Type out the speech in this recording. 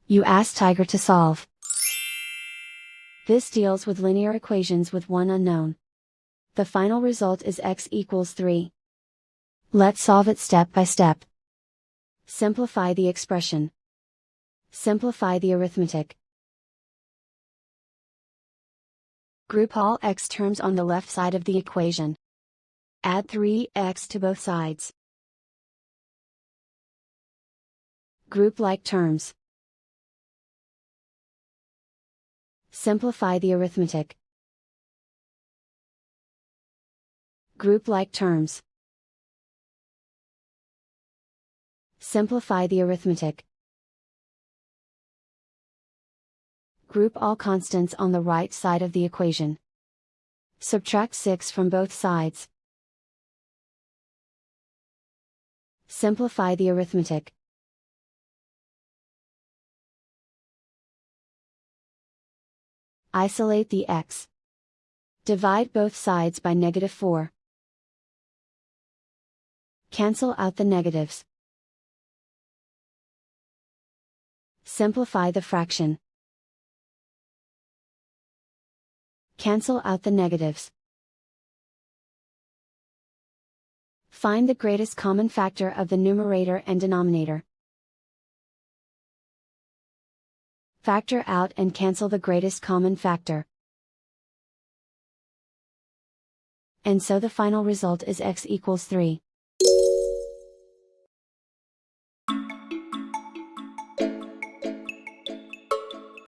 You ask Tiger to solve. This deals with linear equations with one unknown. The final result is x equals 3. Let's solve it step by step. Simplify the expression. Simplify the arithmetic. Group all x terms on the left side of the equation. Add 3x to both sides. Group like terms. Simplify the arithmetic. Group like terms. Simplify the arithmetic. Group all constants on the right side of the equation. Subtract 6 from both sides. Simplify the arithmetic. Isolate the x. Divide both sides by -4. Cancel out the negatives. Simplify the fraction. Cancel out the negatives. Find the greatest common factor of the numerator and denominator. Factor out and cancel the greatest common factor. And so the final result is x equals 3.